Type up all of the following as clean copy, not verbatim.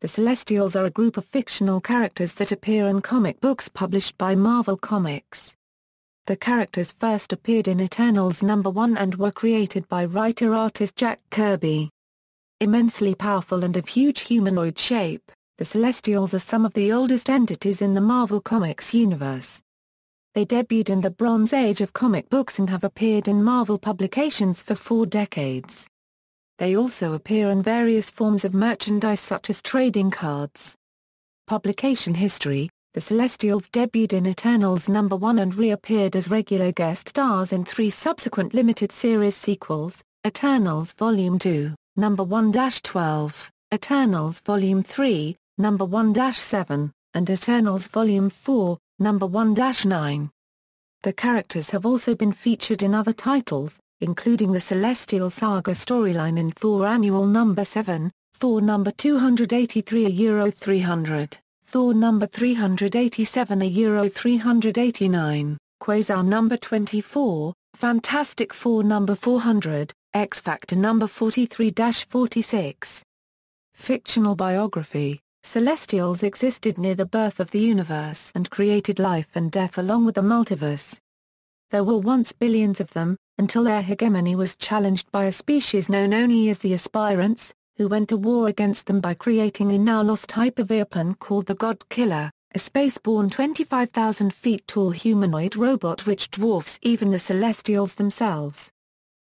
The Celestials are a group of fictional characters that appear in comic books published by Marvel Comics. The characters first appeared in Eternals #1 and were created by writer-artist Jack Kirby. Immensely powerful and of huge humanoid shape, the Celestials are some of the oldest entities in the Marvel Comics universe. They debuted in the Bronze Age of comic books and have appeared in Marvel publications for 4 decades. They also appear in various forms of merchandise such as trading cards. Publication history: the Celestials debuted in Eternals #1 and reappeared as regular guest stars in 3 subsequent limited series sequels, Eternals Volume 2, #1-12, Eternals Volume 3, #1-7, and Eternals Volume 4, #1-9. The characters have also been featured in other titles, including the Celestial Saga storyline in Thor Annual #7, Thor #283 €300, Thor #387 €389, Quasar #24, Fantastic Four #400, X-Factor #43-46. Fictional biography: Celestials existed near the birth of the universe and created life and death along with the multiverse. There were once billions of them, until their hegemony was challenged by a species known only as the Aspirants, who went to war against them by creating a now-lost type of weapon called the God Killer, a space-borne 25,000 feet tall humanoid robot which dwarfs even the Celestials themselves.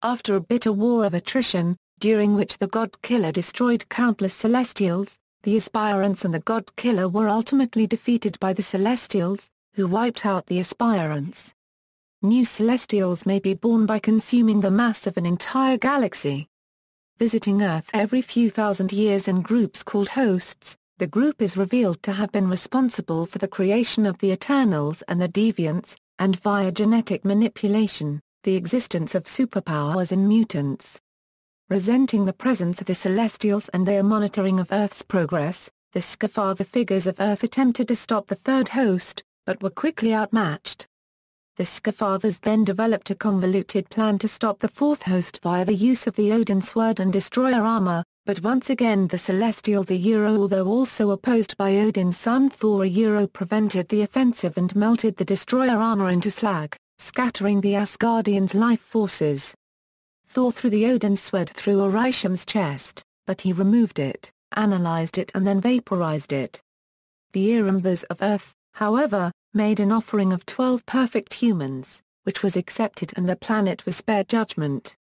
After a bitter war of attrition, during which the God Killer destroyed countless Celestials, the Aspirants and the God Killer were ultimately defeated by the Celestials, who wiped out the Aspirants. New Celestials may be born by consuming the mass of an entire galaxy. Visiting Earth every few thousand years in groups called hosts, the group is revealed to have been responsible for the creation of the Eternals and the Deviants, and via genetic manipulation, the existence of superpowers in mutants. Resenting the presence of the Celestials and their monitoring of Earth's progress, the Scafather figures of Earth attempted to stop the third host, but were quickly outmatched. The Scafathers then developed a convoluted plan to stop the fourth host via the use of the Odin Sword and Destroyer armor, but once again the Celestials although also opposed by Odin's son Thor prevented the offensive and melted the Destroyer armor into slag, scattering the Asgardians' life forces. Thor threw the Odin Sword through Orisham's chest, but he removed it, analyzed it and then vaporized it. The Irumthers of Earth, however, made an offering of 12 perfect humans, which was accepted and the planet was spared judgment.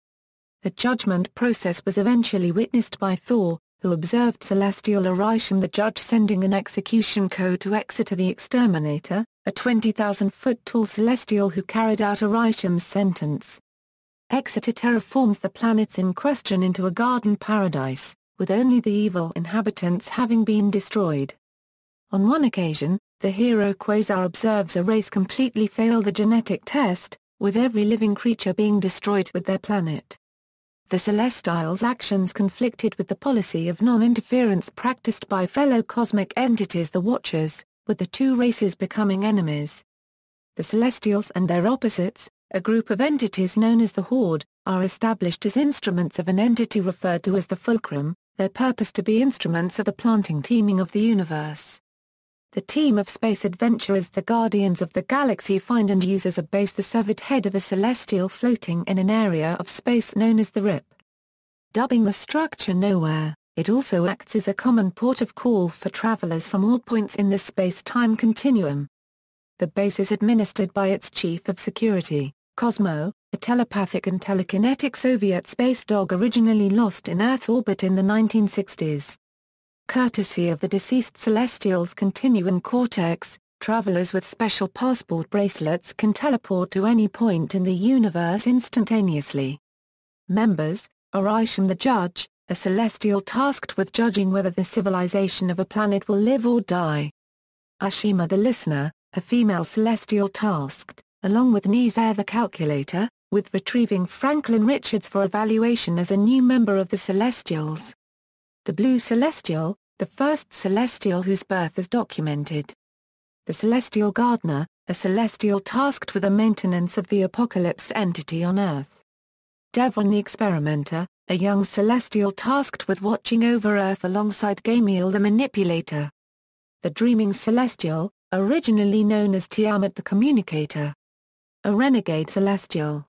The judgment process was eventually witnessed by Thor, who observed Celestial Orisham the Judge sending an execution code to Exeter the Exterminator, a 20,000-foot-tall Celestial who carried out Orisham's sentence. Exeter terraforms the planets in question into a garden paradise, with only the evil inhabitants having been destroyed. On one occasion, the hero Quasar observes a race completely fail the genetic test, with every living creature being destroyed with their planet. The Celestials' actions conflicted with the policy of non-interference practiced by fellow cosmic entities the Watchers, with the two races becoming enemies. The Celestials and their opposites, a group of entities known as the Horde, are established as instruments of an entity referred to as the Fulcrum, their purpose to be instruments of the planting teaming of the universe. The team of space adventurers the Guardians of the Galaxy find and use as a base the severed head of a Celestial floating in an area of space known as the Rip. Dubbing the structure Nowhere, it also acts as a common port of call for travelers from all points in the space-time continuum. The base is administered by its Chief of Security, Cosmo, a telepathic and telekinetic Soviet space dog originally lost in Earth orbit in the 1960s. Courtesy of the deceased Celestials Continuum Cortex, travelers with special passport bracelets can teleport to any point in the universe instantaneously. Members: Orisham the Judge, a Celestial tasked with judging whether the civilization of a planet will live or die. Ashima the Listener, a female Celestial tasked, along with Nizair the Calculator, with retrieving Franklin Richards for evaluation as a new member of the Celestials. The Blue Celestial, the first Celestial whose birth is documented. The Celestial Gardener, a Celestial tasked with the maintenance of the Apocalypse entity on Earth. Devon the Experimenter, a young celestial tasked with watching over Earth alongside Gamiel the Manipulator. The Dreaming Celestial, originally known as Tiamat the Communicator. A renegade celestial.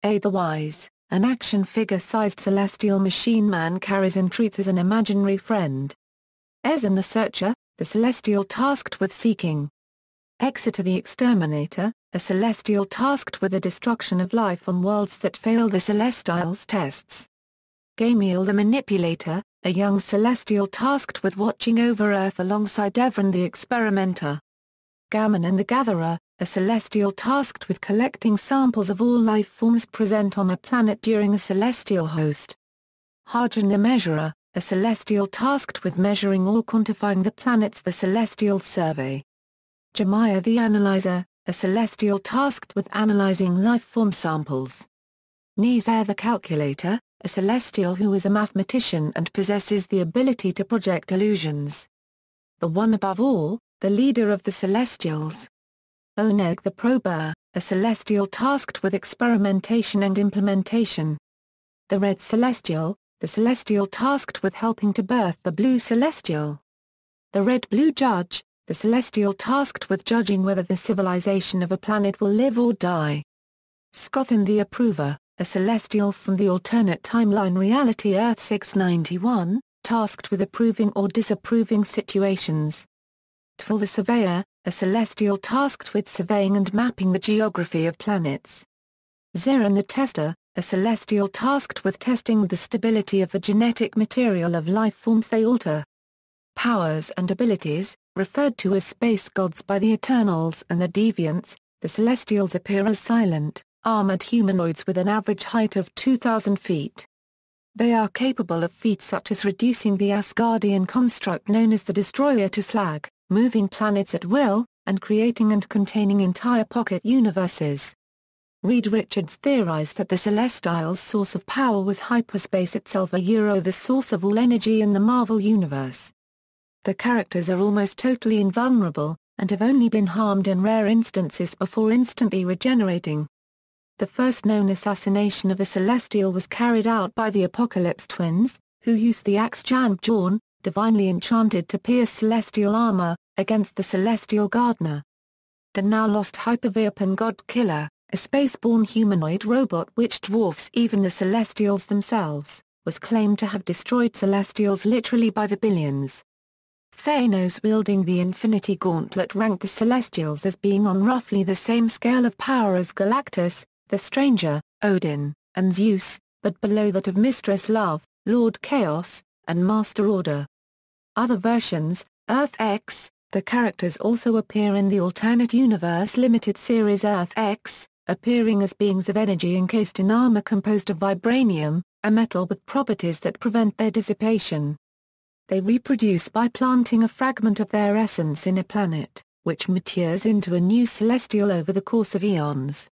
A. The Wise, an action figure-sized celestial machine man carries and treats as an imaginary friend. Ezan the Searcher, the celestial tasked with seeking. Exeter the Exterminator, a celestial tasked with the destruction of life on worlds that fail the Celestials' tests. Gamiel the Manipulator, a young celestial tasked with watching over Earth alongside Evran the Experimenter. Gammon the Gatherer, a celestial tasked with collecting samples of all life forms present on a planet during a celestial host. Harjan the Measurer, a celestial tasked with measuring or quantifying the planets the Celestials survey. Jemiah the Analyzer, a celestial tasked with analyzing life form samples. Nizair the Calculator, a celestial who is a mathematician and possesses the ability to project illusions. The One Above All, the leader of the Celestials. Oneg the Prober, a celestial tasked with experimentation and implementation. The Red Celestial, the celestial tasked with helping to birth the Blue Celestial. The Red-Blue Judge, the celestial tasked with judging whether the civilization of a planet will live or die. Scothan the Approver, a celestial from the alternate timeline reality Earth 691, tasked with approving or disapproving situations. Tfil the Surveyor, a celestial tasked with surveying and mapping the geography of planets. Ziran the Tester, a celestial tasked with testing the stability of the genetic material of life forms they alter. Powers and abilities, referred to as space gods by the Eternals and the Deviants, the Celestials appear as silent, armored humanoids with an average height of 2,000 feet. They are capable of feats such as reducing the Asgardian construct known as the Destroyer to slag, moving planets at will, and creating and containing entire pocket universes. Reed Richards theorized that the Celestials' source of power was hyperspace itself, the source of all energy in the Marvel Universe. The characters are almost totally invulnerable, and have only been harmed in rare instances before instantly regenerating. The first known assassination of a Celestial was carried out by the Apocalypse Twins, who used the axe Janbjorn, divinely enchanted to pierce celestial armor, against the Celestial Gardener. The now-lost Hyperveopan God Killer, a spaceborne humanoid robot which dwarfs even the Celestials themselves, was claimed to have destroyed Celestials literally by the billions. Thanos wielding the Infinity Gauntlet ranked the Celestials as being on roughly the same scale of power as Galactus, the Stranger, Odin, and Zeus, but below that of Mistress Love, Lord Chaos, and Master Order. Other versions, Earth X, the characters also appear in the alternate universe limited series Earth X, appearing as beings of energy encased in armor composed of vibranium, a metal with properties that prevent their dissipation. They reproduce by planting a fragment of their essence in a planet, which matures into a new celestial over the course of eons.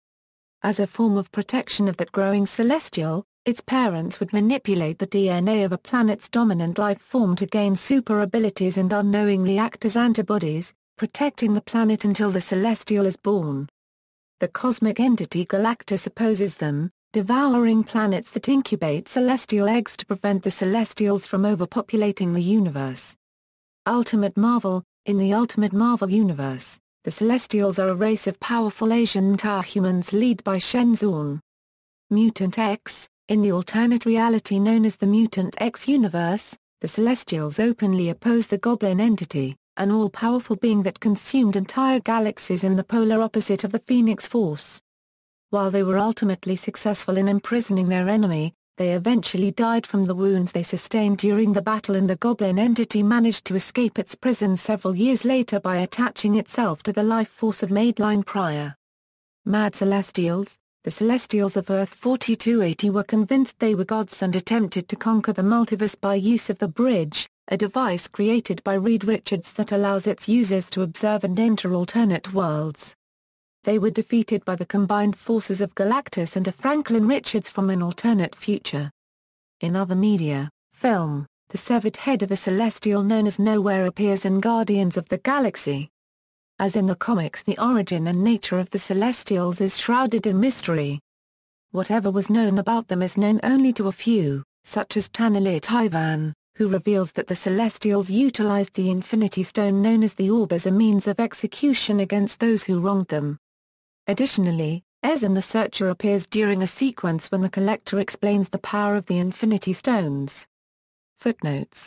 As a form of protection of that growing celestial, its parents would manipulate the DNA of a planet's dominant life form to gain super abilities and unknowingly act as antibodies, protecting the planet until the celestial is born. The cosmic entity Galactus opposes them, devouring planets that incubate celestial eggs to prevent the Celestials from overpopulating the universe. Ultimate Marvel. In the Ultimate Marvel universe, the Celestials are a race of powerful Asian humans led by Shen Zun. Mutant X. In the alternate reality known as the Mutant X universe, the Celestials openly oppose the Goblin entity, an all-powerful being that consumed entire galaxies in the polar opposite of the Phoenix Force. While they were ultimately successful in imprisoning their enemy, they eventually died from the wounds they sustained during the battle, and the Goblin entity managed to escape its prison several years later by attaching itself to the life force of Madeline Pryor. Mad Celestials. The Celestials of Earth 4280 were convinced they were gods and attempted to conquer the multiverse by use of the Bridge, a device created by Reed Richards that allows its users to observe and enter alternate worlds. They were defeated by the combined forces of Galactus and a Franklin Richards from an alternate future. In other media, film, the severed head of a Celestial known as Nowhere appears in Guardians of the Galaxy. As in the comics, the origin and nature of the Celestials is shrouded in mystery. Whatever was known about them is known only to a few. such as Tanilit Ivan, who reveals that the Celestials utilized the Infinity Stone known as the Orb as a means of execution against those who wronged them. Additionally, Ezan the Searcher appears during a sequence when the Collector explains the power of the Infinity Stones. Footnotes